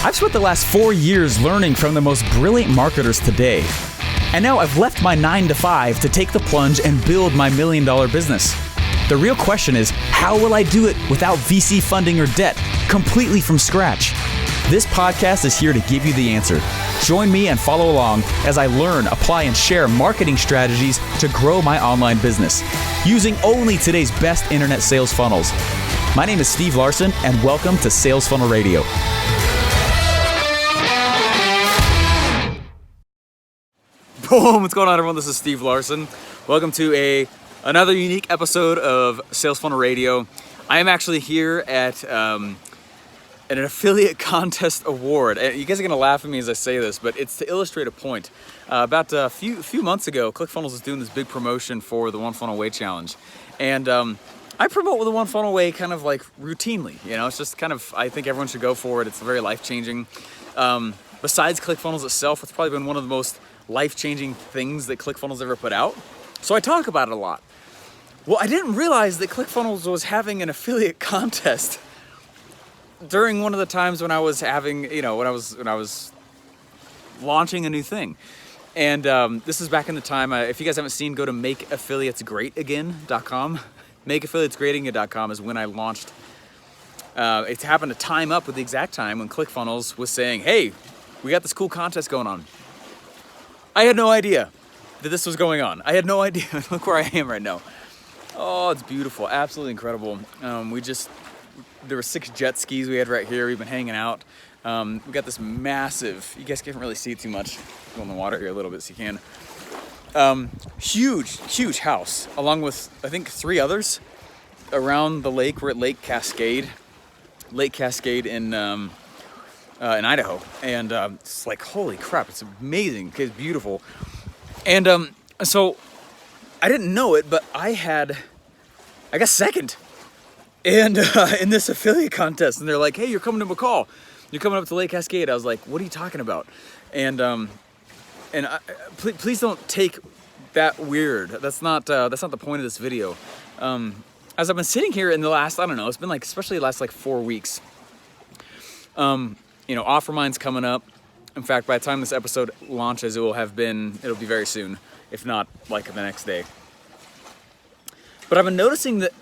I've spent the last 4 years learning from the most brilliant marketers today. And now I've left my 9-to-5 to take the plunge and build my $1 million business. The real question is, how will I do it without VC funding or debt, completely from scratch? This podcast is here to give you the answer. Join me and follow along as I learn, apply, and share marketing strategies to grow my online business, using only today's best internet sales funnels. My name is Steve Larsen, and welcome to Sales Funnel Radio. Boom! What's going on, everyone? This is Steve Larsen. Welcome to another unique episode of Sales Funnel Radio. I am actually here at an affiliate contest award. You guys are going to laugh at me as I say this, but it's to illustrate a point. About a few months ago, ClickFunnels was doing this big promotion for the One Funnel Way Challenge. And I promote with the One Funnel Way kind of like routinely. You know, it's just kind of, I think everyone should go for it. It's very life-changing. Besides ClickFunnels itself, it's probably been one of the most life-changing things that ClickFunnels ever put out. So I talk about it a lot. Well, I didn't realize that ClickFunnels was having an affiliate contest during one of the times when I was having, when I was launching a new thing. And this is back in the time, if you guys haven't seen, go to makeaffiliatesgreatagain.com. Makeaffiliatesgreatagain.com is when I launched. It happened to time up with the exact time when ClickFunnels was saying, hey, we got this cool contest going on. I had no idea that this was going on. I had no idea. Look where I am right now. Oh, it's beautiful. Absolutely incredible. There were 6 jet skis we had right here. We've been hanging out. We got this massive, you guys can't really see it too much. Go in the water here a little bit so you can. Huge house, along with, I think, 3 others around the lake. We're at Lake Cascade in Idaho. And it's like, holy crap, it's amazing. It's beautiful. And so I didn't know it, but I got second. And in this affiliate contest, and they're like, hey, you're coming to McCall. You're coming up to Lake Cascade. I was like, what are you talking about? And please don't take that weird. That's not the point of this video. As I've been sitting here in the last, I don't know, it's been like, especially the last like 4 weeks. OfferMind's coming up. In fact, by the time this episode launches, it'll be very soon, if not like the next day. But I've been noticing that,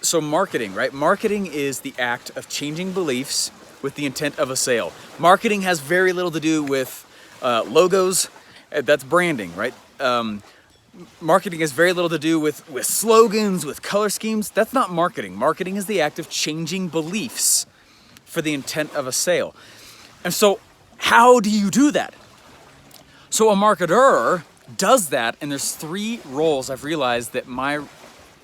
so marketing, right? Marketing is the act of changing beliefs with the intent of a sale. Marketing has very little to do with logos. That's branding, right? Marketing has very little to do with slogans, with color schemes. That's not marketing. Marketing is the act of changing beliefs for the intent of a sale. And so how do you do that? So a marketer does that, and there's 3 roles I've realized that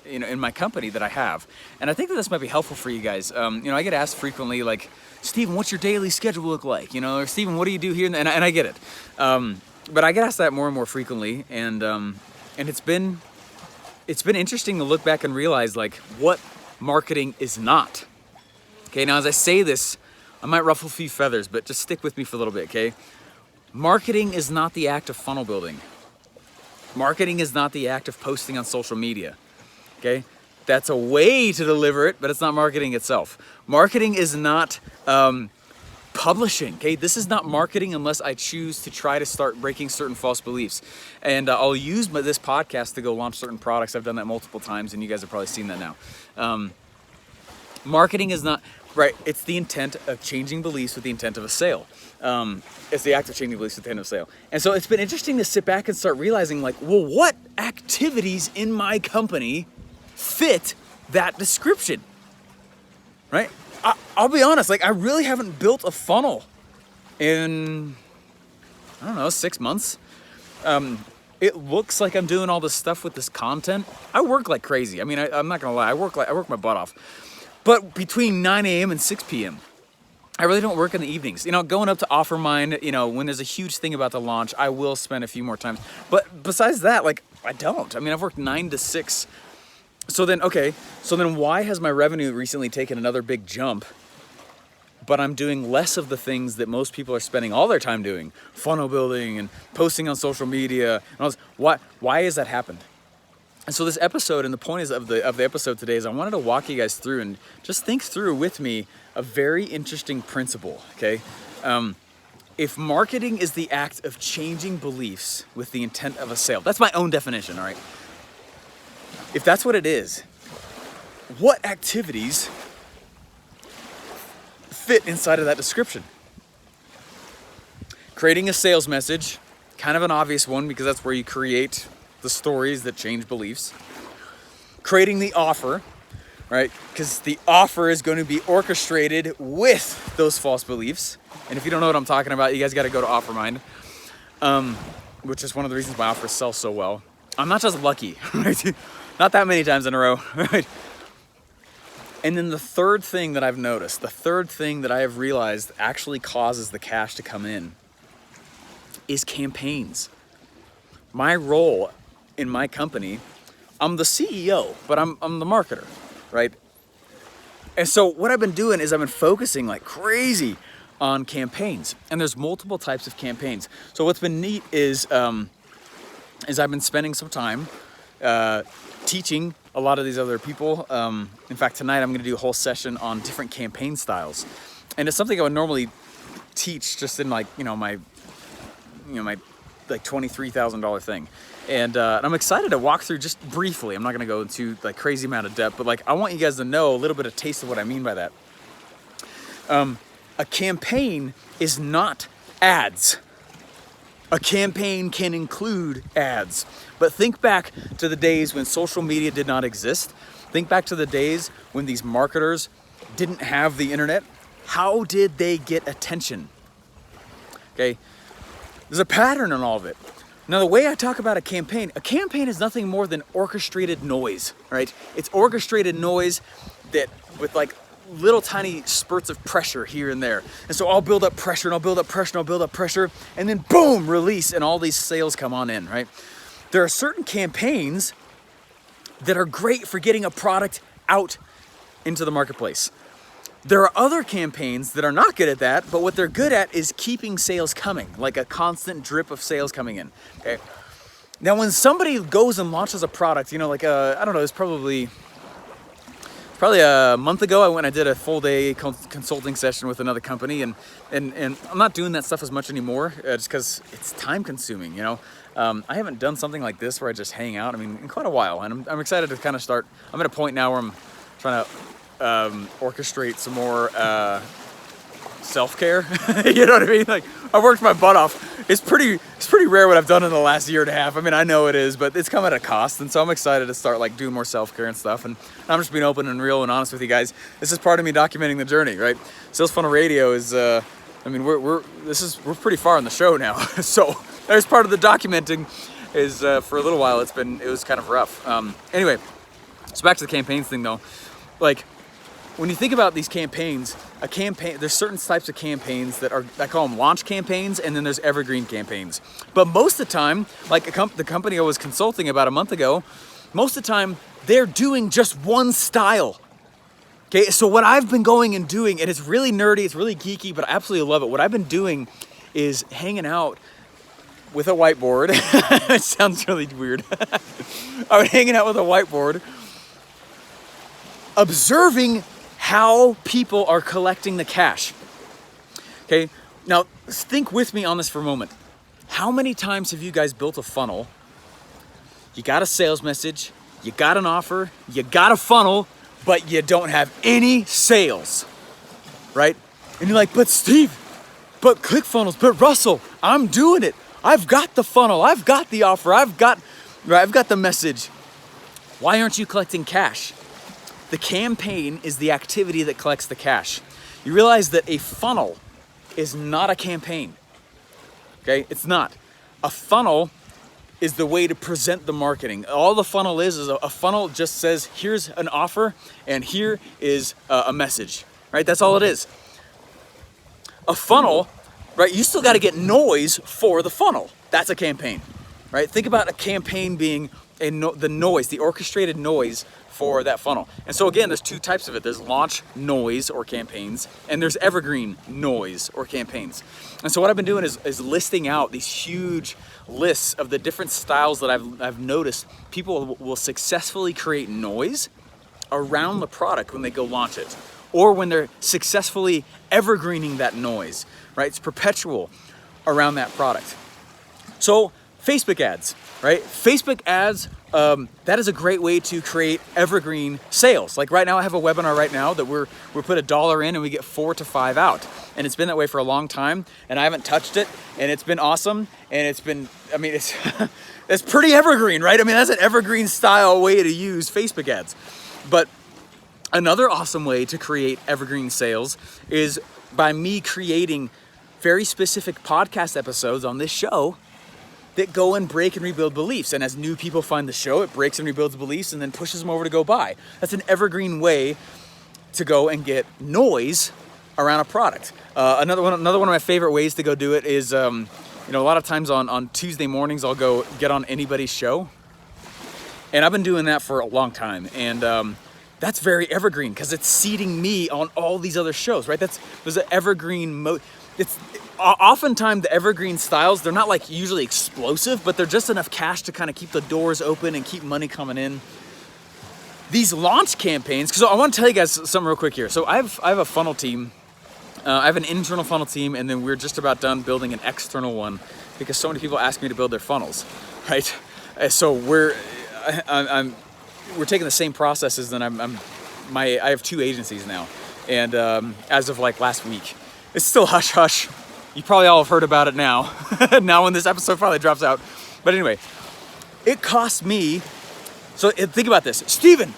in my company that I have. And I think that this might be helpful for you guys. I get asked frequently, like, Stephen, what's your daily schedule look like? Or Stephen, what do you do here? And I get it. But I get asked that more and more frequently. And it's been interesting to look back and realize, like, what marketing is not. Okay, now as I say this, I might ruffle a few feathers, but just stick with me for a little bit, okay? Marketing is not the act of funnel building. Marketing is not the act of posting on social media, okay? That's a way to deliver it, but it's not marketing itself. Marketing is not publishing, okay? This is not marketing unless I choose to try to start breaking certain false beliefs. And I'll use this podcast to go launch certain products. I've done that multiple times, and you guys have probably seen that now. Marketing is not... Right, it's the intent of changing beliefs with the intent of a sale. It's the act of changing beliefs with the intent of a sale. And so it's been interesting to sit back and start realizing, like, well, what activities in my company fit that description, right? I'll be honest, like, I really haven't built a funnel in, 6 months. It looks like I'm doing all this stuff with this content. I work like crazy. I mean, I'm not gonna lie, I work my butt off. But between 9 a.m. and 6 p.m., I really don't work in the evenings. Going up to OfferMind, when there's a huge thing about the launch, I will spend a few more times. But besides that, like, I don't. I mean, I've worked 9 to 6. So then why has my revenue recently taken another big jump, but I'm doing less of the things that most people are spending all their time doing? Funnel building and posting on social media. And all this. Why has that happened? And so this episode, and the point is of the episode today, is I wanted to walk you guys through and just think through with me a very interesting principle, okay? If marketing is the act of changing beliefs with the intent of a sale, that's my own definition, all right? If that's what it is, what activities fit inside of that description? Creating a sales message, kind of an obvious one because that's where you create the stories that change beliefs. Creating the offer, right? Because the offer is going to be orchestrated with those false beliefs. And if you don't know what I'm talking about, you guys got to go to OfferMind, which is one of the reasons my offers sell so well. I'm not just lucky, right? Not that many times in a row, right? And then the third thing that I've noticed, the third thing that I have realized actually causes the cash to come in is campaigns. My role in my company, I'm the CEO, but I'm the marketer, right? And so what I've been doing is I've been focusing like crazy on campaigns, and there's multiple types of campaigns. So what's been neat is I've been spending some time teaching a lot of these other people. In fact, tonight I'm going to do a whole session on different campaign styles, and it's something I would normally teach just in like my like $23,000 thing. And I'm excited to walk through just briefly. I'm not gonna go into like crazy amount of depth, but like I want you guys to know a little bit of taste of what I mean by that. A campaign is not ads. A campaign can include ads. But think back to the days when social media did not exist. Think back to the days when these marketers didn't have the internet. How did they get attention? Okay, there's a pattern in all of it. Now, the way I talk about a campaign is nothing more than orchestrated noise, right? It's orchestrated noise that with like little tiny spurts of pressure here and there. And so I'll build up pressure and I'll build up pressure and I'll build up pressure and then boom, release, and all these sales come on in, right? There are certain campaigns that are great for getting a product out into the marketplace. There are other campaigns that are not good at that, but what they're good at is keeping sales coming, like a constant drip of sales coming in, okay? Now, when somebody goes and launches a product, like I don't know, it's probably a month ago, I went and I did a full day consulting session with another company, and I'm not doing that stuff as much anymore, just because it's time consuming, I haven't done something like this where I just hang out, in quite a while, and I'm excited to kind of start. I'm at a point now where I'm trying to orchestrate some more self-care. You know what I mean? Like, I worked my butt off. It's pretty rare what I've done in the last year and a half. I know it is, but it's come at a cost, and so I'm excited to start like doing more self-care and stuff. And I'm just being open and real and honest with you guys. This is part of me documenting the journey, right? Sales Funnel Radio is we're pretty far in the show now. So there's part of the documenting is for a little while it was kind of rough. Anyway, so back to the campaigns thing though. Like, when you think about these campaigns, there's certain types of campaigns that I call them launch campaigns, and then there's evergreen campaigns. But most of the time, like the company I was consulting about a month ago, most of the time they're doing just one style. Okay, so what I've been going and doing, and it's really nerdy, it's really geeky, but I absolutely love it. What I've been doing is hanging out with a whiteboard. It sounds really weird. I've been hanging out with a whiteboard, observing how people are collecting the cash. Okay, now think with me on this for a moment. How many times have you guys built a funnel? You got a sales message, you got an offer, you got a funnel, but you don't have any sales, right? And you're like, but Steve, but ClickFunnels, but Russell, I'm doing it. I've got the funnel, I've got the offer, I've got the message. Why aren't you collecting cash? The campaign is the activity that collects the cash. You realize that a funnel is not a campaign, okay? It's not. A funnel is the way to present the marketing. All the funnel is a funnel just says, here's an offer and here is a message, right? That's all it is. A funnel, right? You still got to get noise for the funnel. That's a campaign, right? Think about a campaign being the noise, the orchestrated noise for that funnel. And so again, there's two types of it. There's launch noise or campaigns, and there's evergreen noise or campaigns. And so what I've been doing is listing out these huge lists of the different styles that I've noticed people will successfully create noise around the product when they go launch it, or when they're successfully evergreening that noise, right? It's perpetual around that product. So Facebook ads, right? Facebook ads, that is a great way to create evergreen sales. Like right now, I have a webinar right now that we put $1 in and we get 4 to 5 out. And it's been that way for a long time, and I haven't touched it, and it's been awesome. And it's been, I mean, it's, it's pretty evergreen, right? I mean, that's an evergreen style way to use Facebook ads. But another awesome way to create evergreen sales is by me creating very specific podcast episodes on this show that go and break and rebuild beliefs. And as new people find the show, it breaks and rebuilds beliefs and then pushes them over to go buy. That's an evergreen way to go and get noise around a product. Another one of my favorite ways to go do it is, a lot of times on Tuesday mornings, I'll go get on anybody's show. And I've been doing that for a long time. And that's very evergreen because it's seeding me on all these other shows, right? There's an evergreen it's oftentimes the evergreen styles, they're not like usually explosive, but they're just enough cash to kind of keep the doors open and keep money coming in. These launch campaigns, because I want to tell you guys something real quick here. So I have a funnel team. I have an internal funnel team, and then we're just about done building an external one because so many people ask me to build their funnels, right? So we're taking the same processes, and I have 2 agencies now, and as of like last week, it's still hush hush. You probably all have heard about it now. Now when this episode probably drops out, but anyway, it cost me. So think about this, Steven.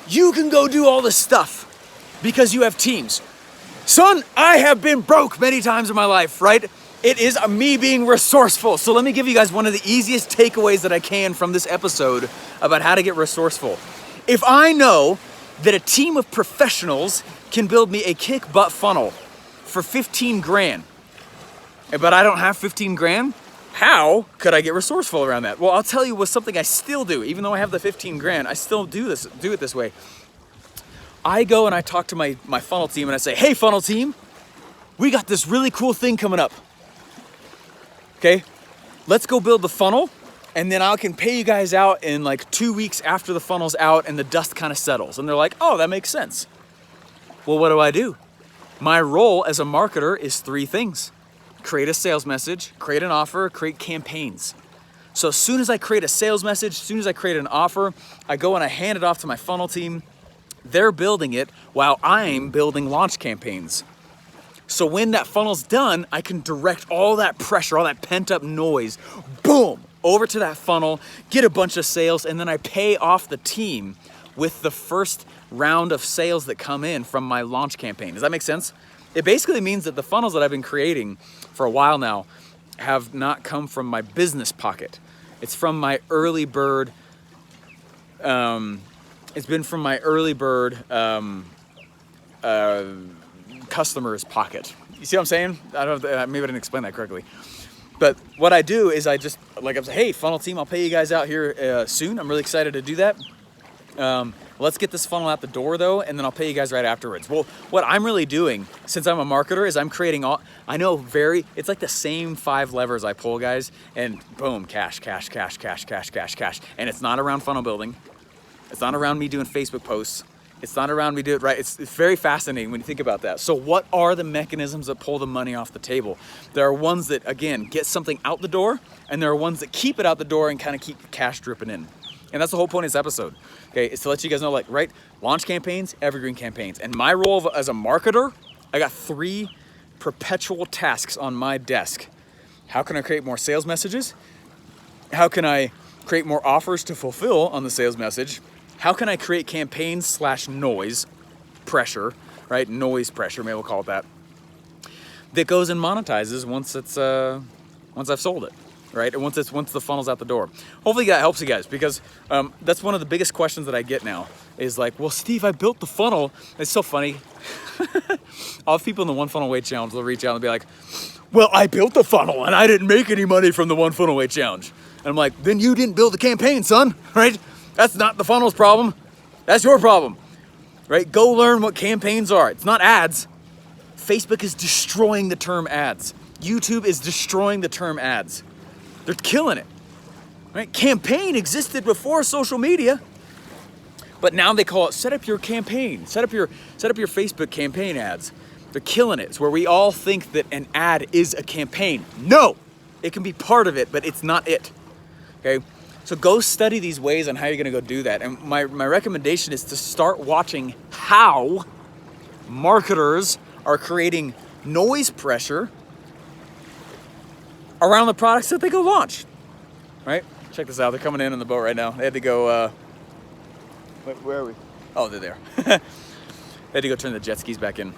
You can go do all this stuff because you have teams. Son, I have been broke many times in my life, right? It is me being resourceful. So let me give you guys one of the easiest takeaways that I can from this episode about how to get resourceful. If I know that a team of professionals can build me a kick butt funnel for 15 grand, but I don't have 15 grand, how could I get resourceful around that? Well, I'll tell you what's something I still do. Even though I have the 15 grand, I still do it this way. I go and I talk to my funnel team and I say, hey, funnel team, we got this really cool thing coming up. Okay, let's go build the funnel, and then I can pay you guys out in like 2 weeks after the funnel's out and the dust kind of settles. And they're like, oh, that makes sense. Well, what do? My role as a marketer is 3 things. Create a sales message, create an offer, create campaigns. So as soon as I create a sales message, as soon as I create an offer, I go and I hand it off to my funnel team. They're building it while I'm building launch campaigns. So when that funnel's done, I can direct all that pressure, all that pent up noise, boom, over to that funnel, get a bunch of sales, and then I pay off the team with the first round of sales that come in from my launch campaign. Does that make sense? It basically means that the funnels that I've been creating for a while now have not come from my business pocket. It's from my early bird. It's been from my early bird customer's pocket. You see what I'm saying? I don't know, maybe I didn't explain that correctly. But what I do is I just, like I'm saying, hey, funnel team, I'll pay you guys out here soon. I'm really excited to do that. Let's get this funnel out the door though, and then I'll pay you guys right afterwards. Well, what I'm really doing, since I'm a marketer, is I'm creating it's like the same 5 levers I pull, guys, and boom, cash. And it's not around funnel building. It's not around me doing Facebook posts. It's not around me doing it right. It's very fascinating when you think about that. So what are the mechanisms that pull the money off the table? There are ones that, again, get something out the door, and there are ones that keep it out the door and kind of keep cash dripping in. And that's the whole point of this episode, okay, is to let you guys know, like, right, launch campaigns, evergreen campaigns. And my role as a marketer, I got 3 perpetual tasks on my desk. How can I create more sales messages? How can I create more offers to fulfill on the sales message? How can I create campaigns / noise pressure, right? Noise pressure, maybe we'll call it that goes and monetizes once I've sold it. Right? And once the funnel's out the door. Hopefully that helps you guys, because that's one of the biggest questions that I get now is like, well, Steve, I built the funnel. It's so funny. All the people in the One Funnel Away Challenge will reach out and be like, well, I built the funnel and I didn't make any money from the One Funnel Away Challenge. And I'm like, then you didn't build the campaign, son, right? That's not the funnel's problem. That's your problem, right? Go learn what campaigns are. It's not ads. Facebook is destroying the term ads. YouTube is destroying the term ads. They're killing it, right? Campaign existed before social media, but now they call it set up your campaign, set up your Facebook campaign ads. They're killing it. It's where we all think that an ad is a campaign. No, it can be part of it, but it's not it, okay? So go study these ways on how you're gonna go do that. And my recommendation is to start watching how marketers are creating noise pressure around the products that they go launch, right? Check this out, they're coming in on the boat right now. They had to go, where are we? Oh, they're there. They had to go turn the jet skis back in,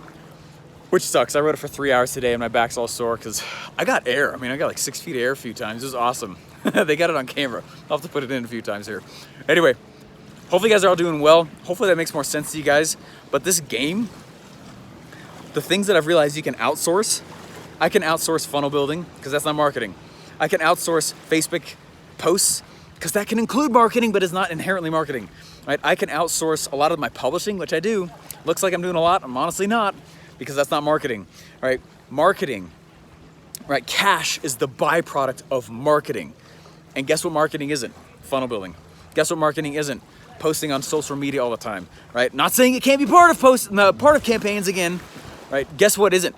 which sucks. I rode it for 3 hours today and my back's all sore because I got air. I mean, I got like 6 feet of air a few times. It was awesome. They got it on camera. I'll have to put it in a few times here. Anyway, hopefully you guys are all doing well. Hopefully that makes more sense to you guys. But this game, the things that I've realized you can outsource, I can outsource funnel building because that's not marketing. I can outsource Facebook posts because that can include marketing, but it's not inherently marketing, right? I can outsource a lot of my publishing, which I do. Looks like I'm doing a lot. I'm honestly not, because that's not marketing, right? Marketing, right? Cash is the byproduct of marketing. And guess what marketing isn't? Funnel building. Guess what marketing isn't? Posting on social media all the time, right? Not saying it can't be part of campaigns again, right? Guess what isn't?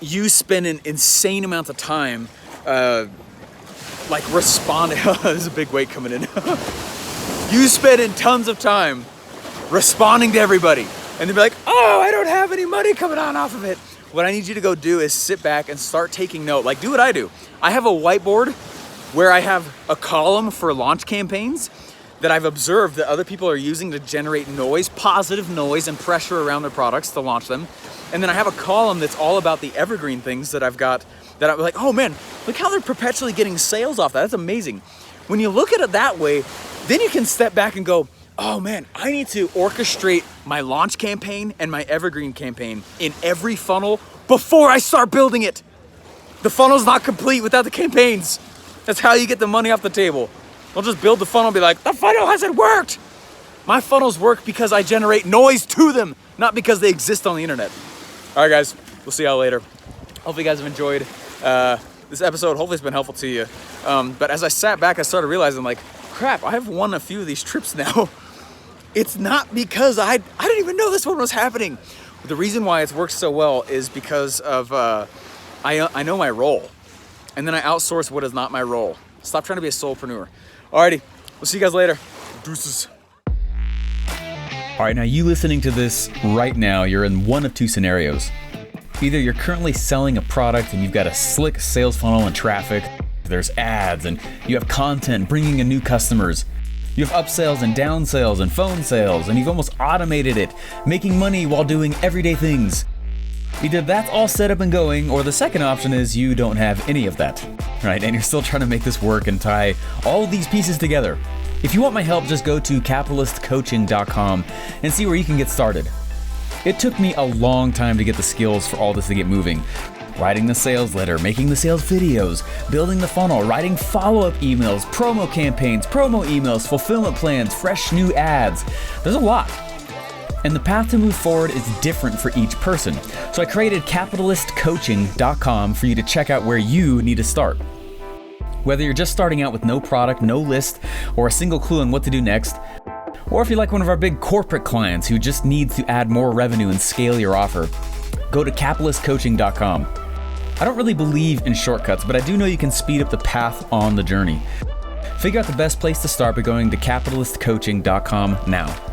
You spend an insane amount of time like responding. There's a big weight coming in. You spend in tons of time responding to everybody, and they'll be like, oh, I don't have any money coming on off of it. What I need you to go do is sit back and start taking note. Like, do what I do. I have a whiteboard where I have a column for launch campaigns that I've observed that other people are using to generate noise, positive noise and pressure around their products to launch them. And then I have a column that's all about the evergreen things that I've got that I'm like, oh man, look how they're perpetually getting sales off that. That's amazing. When you look at it that way, then you can step back and go, oh man, I need to orchestrate my launch campaign and my evergreen campaign in every funnel before I start building it. The funnel's not complete without the campaigns. That's how you get the money off the table. Don't just build the funnel and be like, the funnel hasn't worked. My funnels work because I generate noise to them, not because they exist on the internet. All right, guys, we'll see y'all later. Hopefully you guys have enjoyed this episode. Hopefully it's been helpful to you. But as I sat back, I started realizing, like, crap, I have won a few of these trips now. It's not because I didn't even know this one was happening. The reason why it's worked so well is because of I know my role, and then I outsource what is not my role. Stop trying to be a solopreneur. Alrighty, we'll see you guys later. Deuces. All right, now you listening to this right now, you're in one of two scenarios. Either you're currently selling a product and you've got a slick sales funnel and traffic, there's ads, and you have content bringing in new customers. You have upsells and downsales and phone sales, and you've almost automated it, making money while doing everyday things. Either that's all set up and going, or the second option is you don't have any of that, right? And you're still trying to make this work and tie all of these pieces together. If you want my help, just go to capitalistcoaching.com and see where you can get started. It took me a long time to get the skills for all this to get moving. Writing the sales letter, making the sales videos, building the funnel, writing follow-up emails, promo campaigns, promo emails, fulfillment plans, fresh new ads. There's a lot. And the path to move forward is different for each person. So I created capitalistcoaching.com for you to check out where you need to start. Whether you're just starting out with no product, no list, or a single clue on what to do next, or if you're like one of our big corporate clients who just needs to add more revenue and scale your offer, go to capitalistcoaching.com. I don't really believe in shortcuts, but I do know you can speed up the path on the journey. Figure out the best place to start by going to capitalistcoaching.com now.